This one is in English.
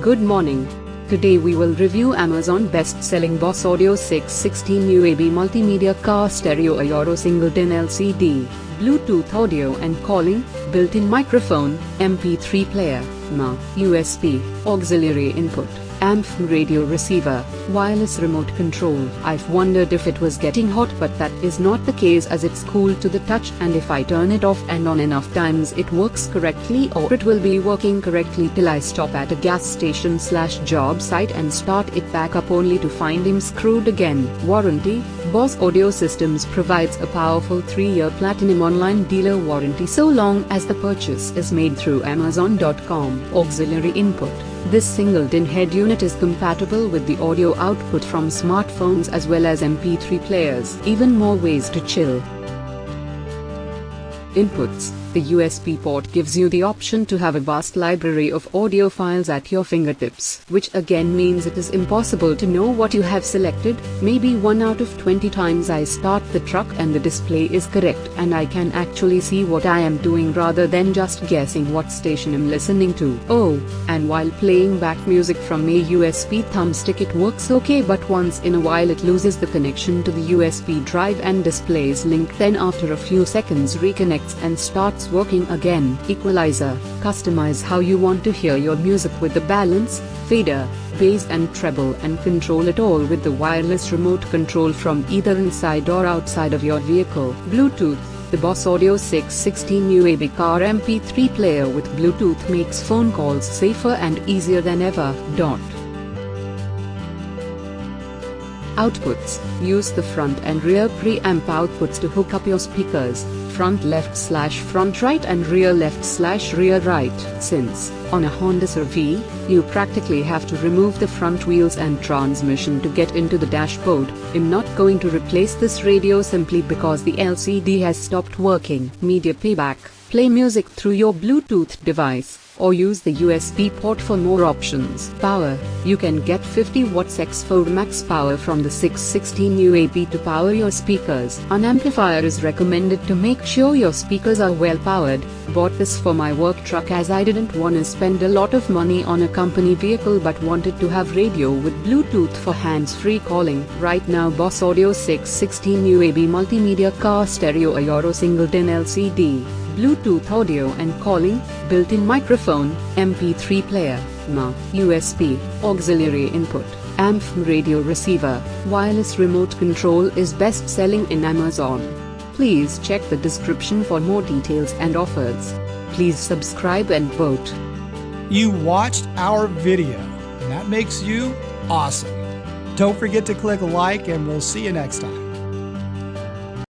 Good morning. Today we will review Amazon best-selling Boss Audio 616Uab Multimedia Car Stereo Auro Single-DIN LCD, Bluetooth audio and calling, built-in microphone, MP3 player, USB, auxiliary input, Amfm radio receiver, wireless remote control. I've wondered if it was getting hot, but that is not the case, as it's cool to the touch, and if I turn it off and on enough times it works correctly, or it will be working correctly till I stop at a gas station / job site and start it back up only to find him screwed again. Warranty: Boss Audio Systems provides a powerful 3-year platinum online dealer warranty so long as the purchase is made through Amazon.com. Auxiliary input: this single-DIN head unit is compatible with the audio output from smartphones as well as MP3 players. Even more ways to chill. Inputs: the USB port gives you the option to have a vast library of audio files at your fingertips, which again means it is impossible to know what you have selected. Maybe 1 out of 20 times I start the truck and the display is correct and I can actually see what I am doing rather than just guessing what station I'm listening to. Oh, and while playing back music from a USB thumbstick it works okay, but once in a while it loses the connection to the USB drive and displays link, then after a few seconds reconnects and starts working again. Equalizer: customize how you want to hear your music with the balance, fader, bass and treble, and control it all with the wireless remote control from either inside or outside of your vehicle. Bluetooth: the Boss Audio 616Uab car MP3 player with Bluetooth makes phone calls safer and easier than ever. Outputs: use the front and rear preamp outputs to hook up your speakers, front left / front right and rear left / rear right. Since, on a Honda CR-V, you practically have to remove the front wheels and transmission to get into the dashboard, I'm not going to replace this radio simply because the LCD has stopped working. Media playback: play music through your Bluetooth device, or use the USB port for more options. Power: you can get 50 watts X4 max power from the 616Uab to power your speakers. An amplifier is recommended to make sure your speakers are well powered. Bought this for my work truck as I didn't want to spend a lot of money on a company vehicle but wanted to have radio with Bluetooth for hands-free calling. Right now Boss Audio 616Uab Multimedia Car Stereo Auro Single-DIN LCD, Bluetooth audio and calling, built-in microphone, MP3 player, USB, auxiliary input, Amfm radio receiver, wireless remote control is best selling in Amazon. Please check the description for more details and offers. Please subscribe and vote. You watched our video, and that makes you awesome. Don't forget to click like, and we'll see you next time.